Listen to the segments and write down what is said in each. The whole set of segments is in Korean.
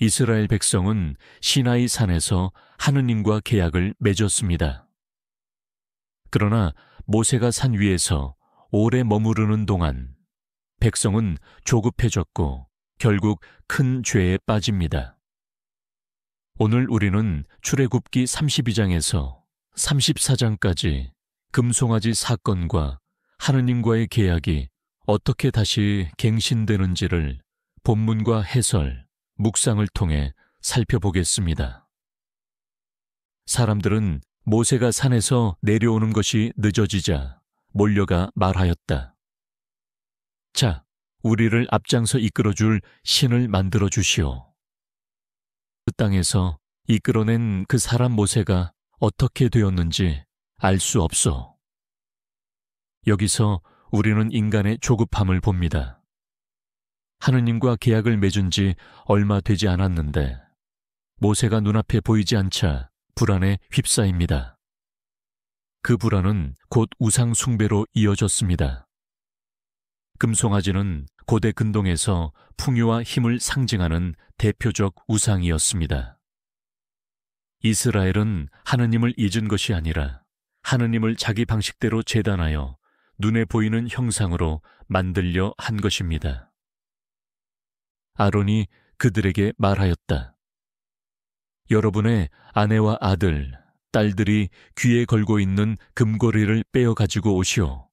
이스라엘 백성은 시나이 산에서 하느님과 계약을 맺었습니다. 그러나 모세가 산 위에서 오래 머무르는 동안 백성은 조급해졌고 결국 큰 죄에 빠집니다. 오늘 우리는 출애굽기 32장에서 34장까지 금송아지 사건과 하느님과의 계약이 어떻게 다시 갱신되는지를 본문과 해설, 묵상을 통해 살펴보겠습니다. 사람들은 모세가 산에서 내려오는 것이 늦어지자 몰려가 말하였다. 자, 우리를 앞장서 이끌어줄 신을 만들어 주시오. 그 땅에서 이끌어낸 그 사람 모세가 어떻게 되었는지 알 수 없소. 여기서 우리는 인간의 조급함을 봅니다. 하느님과 계약을 맺은 지 얼마 되지 않았는데 모세가 눈앞에 보이지 않자 불안에 휩싸입니다. 그 불안은 곧 우상 숭배로 이어졌습니다. 금송아지는 고대 근동에서 풍요와 힘을 상징하는 대표적 우상이었습니다. 이스라엘은 하느님을 잊은 것이 아니라 하느님을 자기 방식대로 재단하여 눈에 보이는 형상으로 만들려 한 것입니다. 아론이 그들에게 말하였다. 여러분의 아내와 아들, 딸들이 귀에 걸고 있는 금고리를 빼어 가지고 오시오.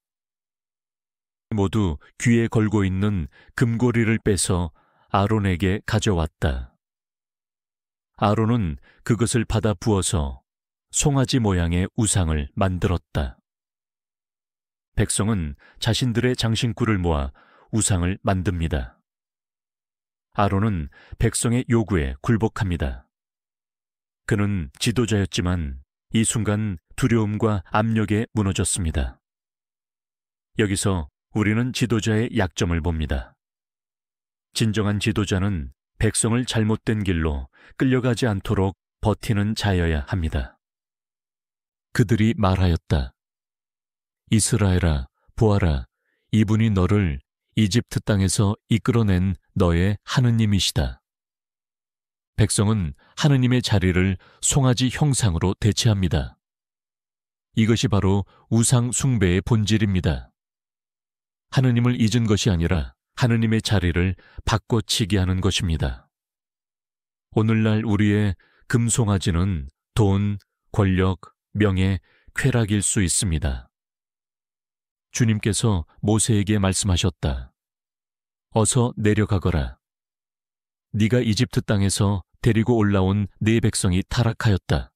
모두 귀에 걸고 있는 금고리를 빼서 아론에게 가져왔다. 아론은 그것을 받아 부어서 송아지 모양의 우상을 만들었다. 백성은 자신들의 장신구를 모아 우상을 만듭니다. 아론은 백성의 요구에 굴복합니다. 그는 지도자였지만 이 순간 두려움과 압력에 무너졌습니다. 여기서 우리는 지도자의 약점을 봅니다. 진정한 지도자는 백성을 잘못된 길로 끌려가지 않도록 버티는 자여야 합니다. 그들이 말하였다. 이스라엘아, 보아라, 이분이 너를 이집트 땅에서 이끌어낸 너의 하느님이시다. 백성은 하느님의 자리를 송아지 형상으로 대체합니다. 이것이 바로 우상 숭배의 본질입니다. 하느님을 잊은 것이 아니라 하느님의 자리를 바꿔치기 하는 것입니다. 오늘날 우리의 금송아지는 돈, 권력, 명예, 쾌락일 수 있습니다. 주님께서 모세에게 말씀하셨다. 어서 내려가거라. 네가 이집트 땅에서 데리고 올라온 네 백성이 타락하였다.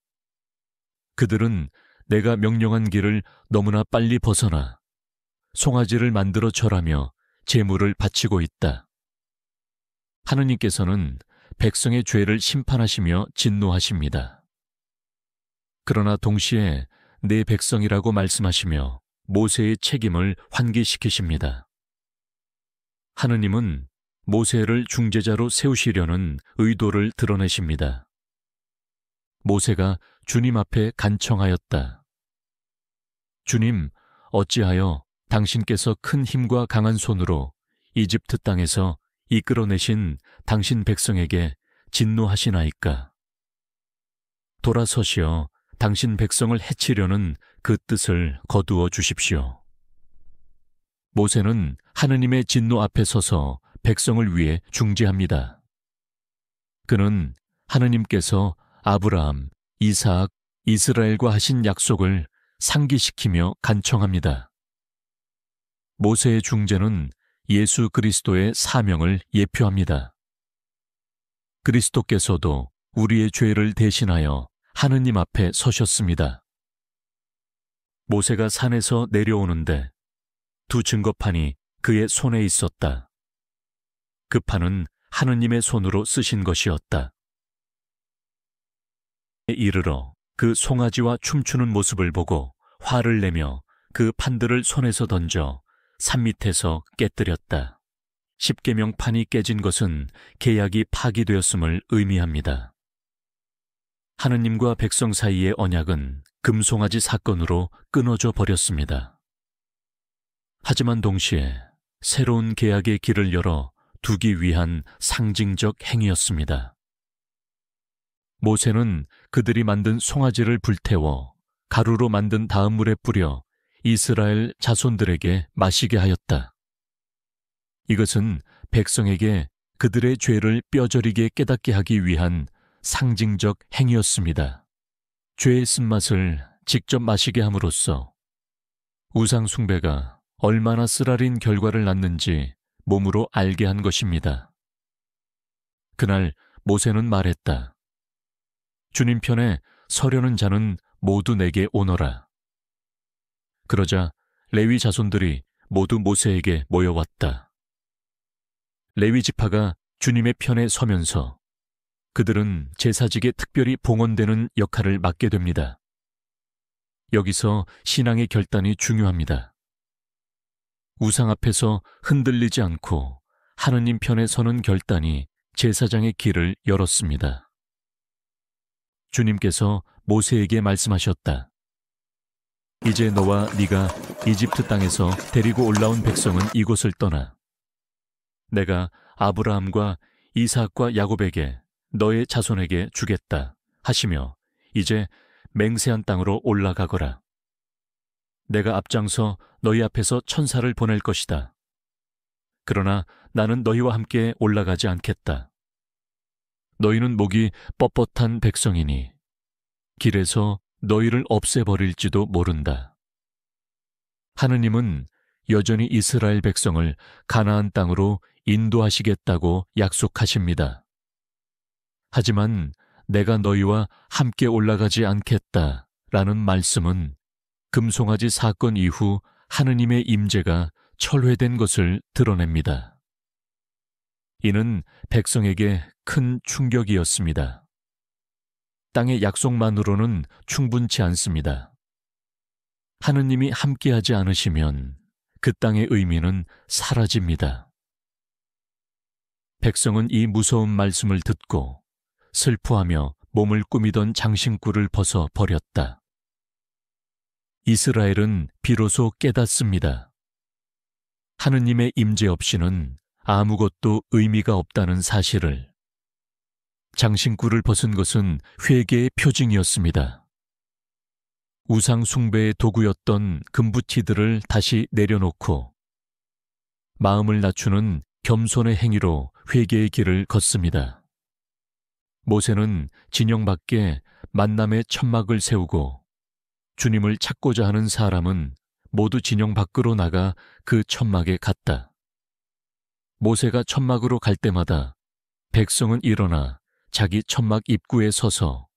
그들은 내가 명령한 길을 너무나 빨리 벗어나 송아지를 만들어 절하며 제물을 바치고 있다. 하느님께서는 백성의 죄를 심판하시며 진노하십니다. 그러나 동시에 내 백성이라고 말씀하시며 모세의 책임을 환기시키십니다. 하느님은 모세를 중재자로 세우시려는 의도를 드러내십니다. 모세가 주님 앞에 간청하였다. 주님, 어찌하여 당신께서 큰 힘과 강한 손으로 이집트 땅에서 이끌어내신 당신 백성에게 진노하시나이까? 돌아서시어 당신 백성을 해치려는 그 뜻을 거두어 주십시오. 모세는 하느님의 진노 앞에 서서 백성을 위해 중재합니다. 그는 하느님께서 아브라함, 이삭, 이스라엘과 하신 약속을 상기시키며 간청합니다. 모세의 중재는 예수 그리스도의 사명을 예표합니다. 그리스도께서도 우리의 죄를 대신하여 하느님 앞에 서셨습니다. 모세가 산에서 내려오는데 두 증거판이 그의 손에 있었다. 그 판은 하느님의 손으로 쓰신 것이었다. 이르러 그 송아지와 춤추는 모습을 보고 화를 내며 그 판들을 손에서 던져 산 밑에서 깨뜨렸다. 십계명판이 깨진 것은 계약이 파기되었음을 의미합니다. 하느님과 백성 사이의 언약은 금송아지 사건으로 끊어져 버렸습니다. 하지만 동시에 새로운 계약의 길을 열어 두기 위한 상징적 행위였습니다. 모세는 그들이 만든 송아지를 불태워 가루로 만든 다음 물에 뿌려 이스라엘 자손들에게 마시게 하였다. 이것은 백성에게 그들의 죄를 뼈저리게 깨닫게 하기 위한 상징적 행위였습니다. 죄의 쓴맛을 직접 마시게 함으로써 우상 숭배가 얼마나 쓰라린 결과를 낳는지 몸으로 알게 한 것입니다. 그날 모세는 말했다. 주님 편에 서려는 자는 모두 내게 오너라. 그러자 레위 자손들이 모두 모세에게 모여왔다. 레위 지파가 주님의 편에 서면서 그들은 제사직에 특별히 봉헌되는 역할을 맡게 됩니다. 여기서 신앙의 결단이 중요합니다. 우상 앞에서 흔들리지 않고 하느님 편에 서는 결단이 제사장의 길을 열었습니다. 주님께서 모세에게 말씀하셨다. 이제 너와 네가 이집트 땅에서 데리고 올라온 백성은 이곳을 떠나 내가 아브라함과 이삭과 야곱에게 너의 자손에게 주겠다 하시며 이제 맹세한 땅으로 올라가거라. 내가 앞장서 너희 앞에서 천사를 보낼 것이다. 그러나 나는 너희와 함께 올라가지 않겠다. 너희는 목이 뻣뻣한 백성이니 길에서 너희를 없애버릴지도 모른다. 하느님은 여전히 이스라엘 백성을 가나안 땅으로 인도하시겠다고 약속하십니다. 하지만 내가 너희와 함께 올라가지 않겠다라는 말씀은 금송아지 사건 이후 하느님의 임재가 철회된 것을 드러냅니다. 이는 백성에게 큰 충격이었습니다. 땅의 약속만으로는 충분치 않습니다. 하느님이 함께하지 않으시면 그 땅의 의미는 사라집니다. 백성은 이 무서운 말씀을 듣고 슬퍼하며 몸을 꾸미던 장신구를 벗어 버렸다. 이스라엘은 비로소 깨닫습니다. 하느님의 임재 없이는 아무것도 의미가 없다는 사실을. 장신구를 벗은 것은 회개의 표징이었습니다. 우상 숭배의 도구였던 금부티들을 다시 내려놓고 마음을 낮추는 겸손의 행위로 회개의 길을 걷습니다. 모세는 진영 밖에 만남의 천막을 세우고 주님을 찾고자 하는 사람은 모두 진영 밖으로 나가 그 천막에 갔다. 모세가 천막으로 갈 때마다 백성은 일어나 자기 천막 입구에 서서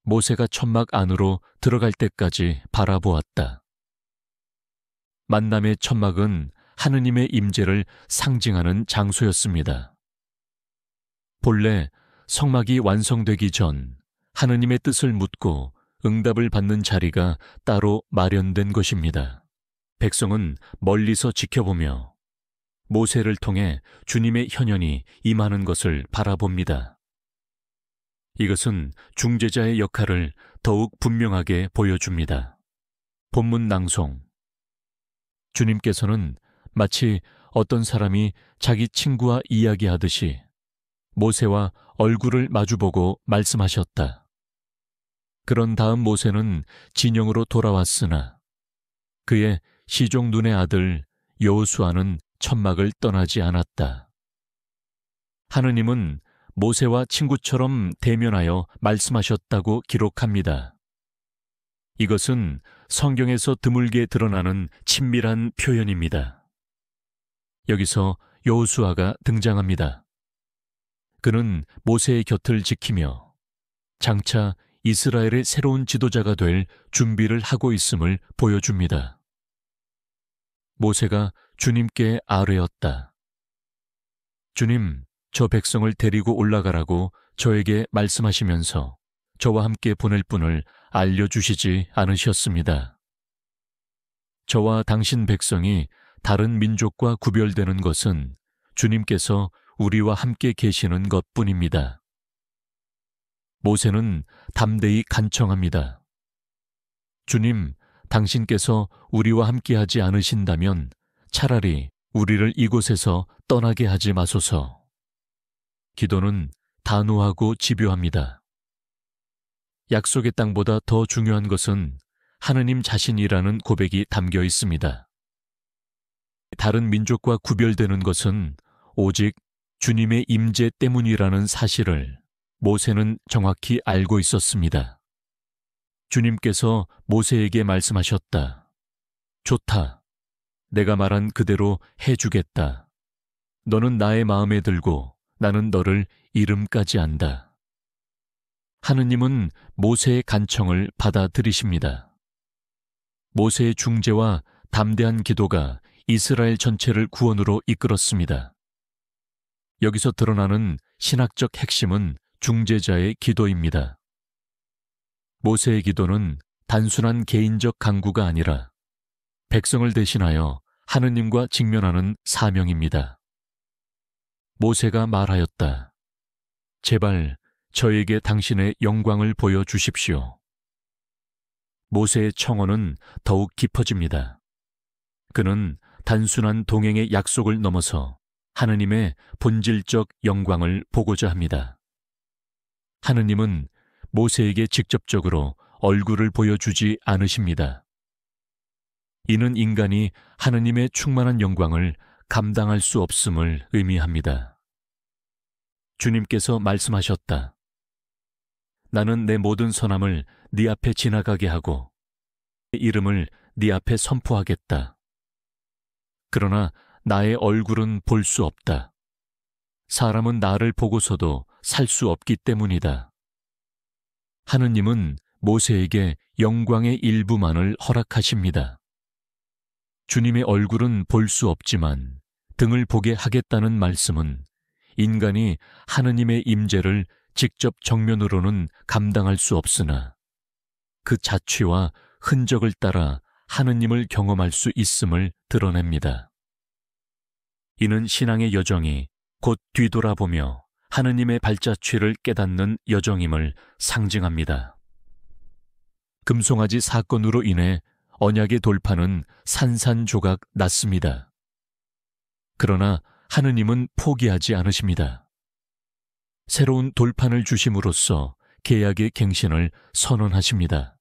모세가 천막 안으로 들어갈 때까지 바라보았다. 만남의 천막은 하느님의 임재를 상징하는 장소였습니다. 본래 성막이 완성되기 전 하느님의 뜻을 묻고 응답을 받는 자리가 따로 마련된 것입니다. 백성은 멀리서 지켜보며 모세를 통해 주님의 현현이 임하는 것을 바라봅니다. 이것은 중재자의 역할을 더욱 분명하게 보여줍니다. 본문 낭송. 주님께서는 마치 어떤 사람이 자기 친구와 이야기하듯이 모세와 얼굴을 마주보고 말씀하셨다. 그런 다음 모세는 진영으로 돌아왔으나 그의 시종 눈의 아들 여호수아는 천막을 떠나지 않았다. 하느님은 모세와 친구처럼 대면하여 말씀하셨다고 기록합니다. 이것은 성경에서 드물게 드러나는 친밀한 표현입니다. 여기서 여호수아가 등장합니다. 그는 모세의 곁을 지키며 장차 이스라엘의 새로운 지도자가 될 준비를 하고 있음을 보여줍니다. 모세가 주님께 아뢰었다. 주님, 저 백성을 데리고 올라가라고 저에게 말씀하시면서 저와 함께 보낼 분을 알려주시지 않으셨습니다. 저와 당신 백성이 다른 민족과 구별되는 것은 주님께서 우리와 함께 계시는 것뿐입니다. 모세는 담대히 간청합니다. 주님, 당신께서 우리와 함께하지 않으신다면 차라리 우리를 이곳에서 떠나게 하지 마소서. 기도는 단호하고 집요합니다. 약속의 땅보다 더 중요한 것은 하느님 자신이라는 고백이 담겨 있습니다. 다른 민족과 구별되는 것은 오직 주님의 임재 때문이라는 사실을 모세는 정확히 알고 있었습니다. 주님께서 모세에게 말씀하셨다. 좋다. 내가 말한 그대로 해주겠다. 너는 나의 마음에 들고 나는 너를 이름까지 안다. 하느님은 모세의 간청을 받아들이십니다. 모세의 중재와 담대한 기도가 이스라엘 전체를 구원으로 이끌었습니다. 여기서 드러나는 신학적 핵심은 중재자의 기도입니다. 모세의 기도는 단순한 개인적 간구가 아니라 백성을 대신하여 하느님과 직면하는 사명입니다. 모세가 말하였다. 제발 저에게 당신의 영광을 보여주십시오. 모세의 청원은 더욱 깊어집니다. 그는 단순한 동행의 약속을 넘어서 하느님의 본질적 영광을 보고자 합니다. 하느님은 모세에게 직접적으로 얼굴을 보여주지 않으십니다. 이는 인간이 하느님의 충만한 영광을 감당할 수 없음을 의미합니다. 주님께서 말씀하셨다. 나는 내 모든 선함을 네 앞에 지나가게 하고 내 이름을 네 앞에 선포하겠다. 그러나 나의 얼굴은 볼 수 없다. 사람은 나를 보고서도 살 수 없기 때문이다. 하느님은 모세에게 영광의 일부만을 허락하십니다. 주님의 얼굴은 볼 수 없지만 등을 보게 하겠다는 말씀은 인간이 하느님의 임재를 직접 정면으로는 감당할 수 없으나 그 자취와 흔적을 따라 하느님을 경험할 수 있음을 드러냅니다. 이는 신앙의 여정이 곧 뒤돌아보며 하느님의 발자취를 깨닫는 여정임을 상징합니다. 금송아지 사건으로 인해 언약의 돌파는 산산조각 났습니다. 그러나 하느님은 포기하지 않으십니다. 새로운 돌판을 주심으로써 계약의 갱신을 선언하십니다.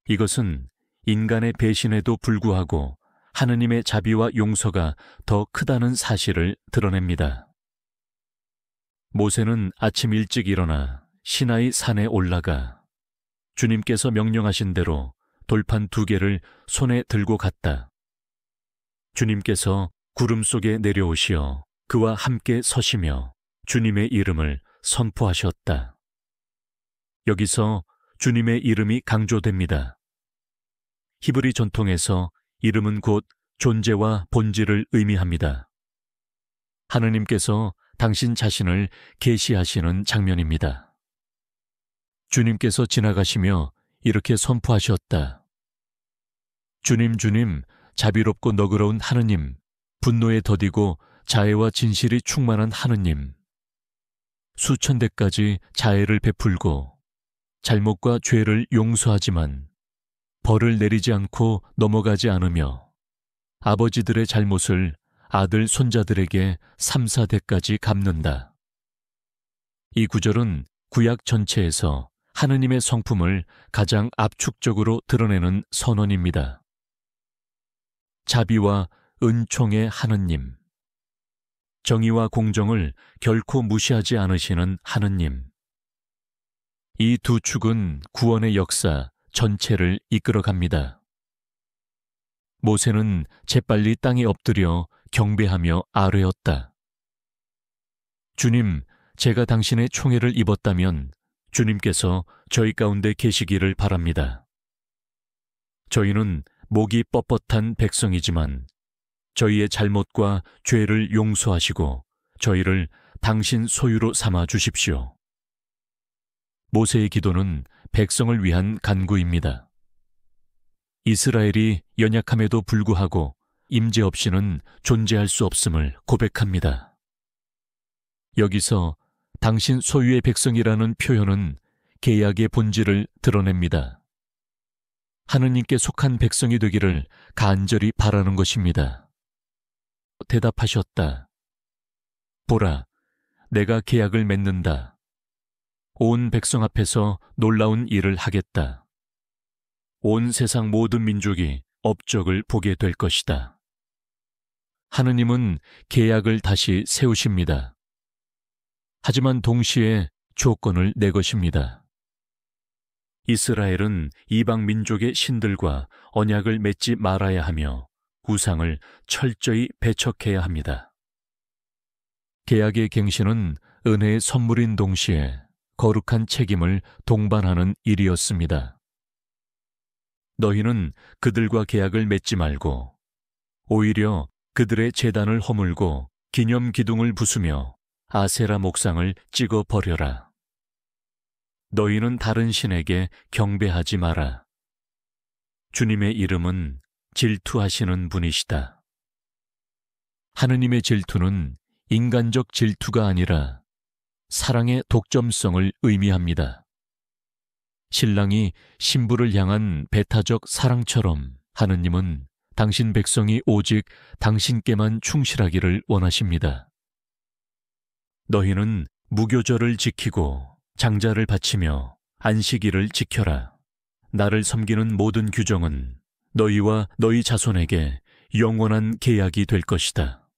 이것은 인간의 배신에도 불구하고 하느님의 자비와 용서가 더 크다는 사실을 드러냅니다. 모세는 아침 일찍 일어나 시나이 산에 올라가 주님께서 명령하신 대로 돌판 2개를 손에 들고 갔다. 주님께서 구름 속에 내려오시어 그와 함께 서시며 주님의 이름을 선포하셨다. 여기서 주님의 이름이 강조됩니다. 히브리 전통에서 이름은 곧 존재와 본질을 의미합니다. 하느님께서 당신 자신을 계시하시는 장면입니다. 주님께서 지나가시며 이렇게 선포하셨다. 주님, 주님, 자비롭고 너그러운 하느님, 분노에 더디고 자애와 진실이 충만한 하느님, 수천 대까지 자애를 베풀고 잘못과 죄를 용서하지만 벌을 내리지 않고 넘어가지 않으며 아버지들의 잘못을 아들, 손자들에게 3, 4대까지 갚는다. 이 구절은 구약 전체에서 하느님의 성품을 가장 압축적으로 드러내는 선언입니다. 자비와 은총의 하느님, 정의와 공정을 결코 무시하지 않으시는 하느님. 이 두 축은 구원의 역사 전체를 이끌어갑니다. 모세는 재빨리 땅에 엎드려 경배하며 아뢰었다. 주님, 제가 당신의 총애를 입었다면 주님께서 저희 가운데 계시기를 바랍니다. 저희는 목이 뻣뻣한 백성이지만 저희의 잘못과 죄를 용서하시고 저희를 당신 소유로 삼아 주십시오. 모세의 기도는 백성을 위한 간구입니다. 이스라엘이 연약함에도 불구하고 임재 없이는 존재할 수 없음을 고백합니다. 여기서 당신 소유의 백성이라는 표현은 계약의 본질을 드러냅니다. 하느님께 속한 백성이 되기를 간절히 바라는 것입니다. 대답하셨다. 보라, 내가 계약을 맺는다. 온 백성 앞에서 놀라운 일을 하겠다. 온 세상 모든 민족이 업적을 보게 될 것이다. 하느님은 계약을 다시 세우십니다. 하지만 동시에 조건을 내것입니다. 이스라엘은 이방 민족의 신들과 언약을 맺지 말아야 하며 우상을 철저히 배척해야 합니다. 계약의 갱신은 은혜의 선물인 동시에 거룩한 책임을 동반하는 일이었습니다. 너희는 그들과 계약을 맺지 말고 오히려 그들의 제단을 허물고 기념 기둥을 부수며 아세라 목상을 찍어 버려라. 너희는 다른 신에게 경배하지 마라. 주님의 이름은 질투하시는 분이시다. 하느님의 질투는 인간적 질투가 아니라 사랑의 독점성을 의미합니다. 신랑이 신부를 향한 배타적 사랑처럼 하느님은 당신 백성이 오직 당신께만 충실하기를 원하십니다. 너희는 무교절을 지키고 장자를 바치며 안식일을 지켜라. 나를 섬기는 모든 규정은 너희와 너희 자손에게 영원한 계약이 될 것이다.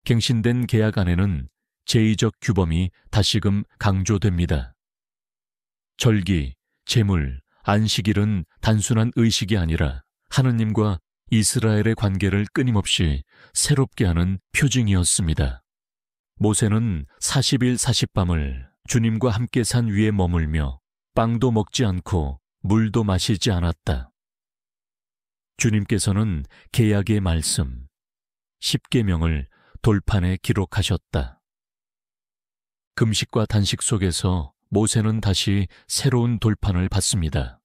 갱신된 계약 안에는 제의적 규범이 다시금 강조됩니다. 절기, 제물, 안식일은 단순한 의식이 아니라 하느님과 이스라엘의 관계를 끊임없이 새롭게 하는 표징이었습니다. 모세는 40일 40밤을 주님과 함께 산 위에 머물며 빵도 먹지 않고 물도 마시지 않았다. 주님께서는 계약의 말씀, 십계명을 돌판에 기록하셨다. 금식과 단식 속에서 모세는 다시 새로운 돌판을 받습니다.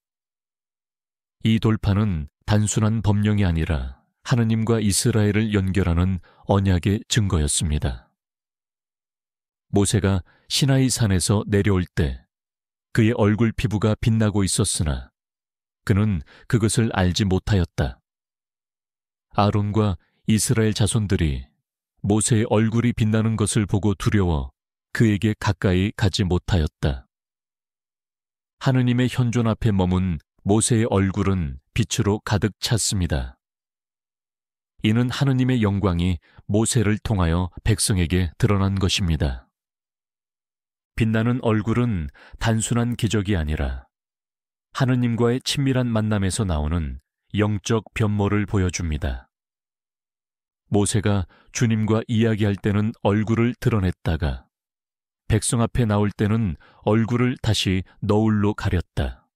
이 돌판은 단순한 법령이 아니라 하느님과 이스라엘을 연결하는 언약의 증거였습니다. 모세가 시나이 산에서 내려올 때 그의 얼굴 피부가 빛나고 있었으나 그는 그것을 알지 못하였다. 아론과 이스라엘 자손들이 모세의 얼굴이 빛나는 것을 보고 두려워 그에게 가까이 가지 못하였다. 하느님의 현존 앞에 머문 모세의 얼굴은 빛으로 가득 찼습니다. 이는 하느님의 영광이 모세를 통하여 백성에게 드러난 것입니다. 빛나는 얼굴은 단순한 기적이 아니라 하느님과의 친밀한 만남에서 나오는 영적 변모를 보여줍니다. 모세가 주님과 이야기할 때는 얼굴을 드러냈다가 백성 앞에 나올 때는 얼굴을 다시 너울로 가렸다.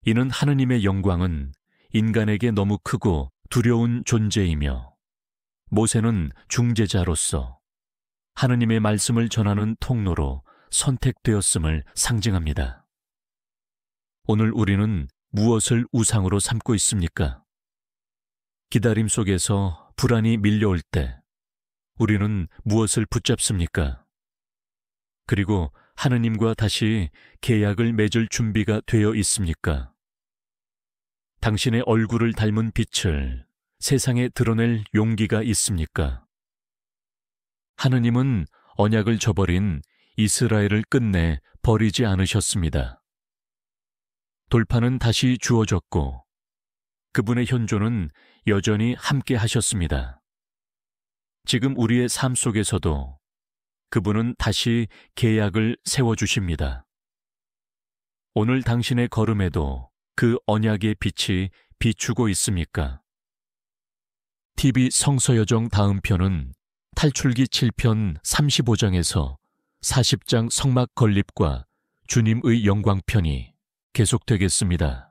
이는 하느님의 영광은 인간에게 너무 크고 두려운 존재이며 모세는 중재자로서 하느님의 말씀을 전하는 통로로 선택되었음을 상징합니다. 오늘 우리는 무엇을 우상으로 삼고 있습니까? 기다림 속에서 불안이 밀려올 때 우리는 무엇을 붙잡습니까? 그리고 하느님과 다시 계약을 맺을 준비가 되어 있습니까? 당신의 얼굴을 닮은 빛을 세상에 드러낼 용기가 있습니까? 하느님은 언약을 저버린 이스라엘을 끝내 버리지 않으셨습니다. 돌판은 다시 주어졌고 그분의 현존은 여전히 함께 하셨습니다. 지금 우리의 삶 속에서도 그분은 다시 계약을 세워주십니다. 오늘 당신의 걸음에도 그 언약의 빛이 비추고 있습니까? TV 성서여정 다음 편은 탈출기 7편 35장에서 40장 성막 건립과 주님의 영광편이 계속되겠습니다.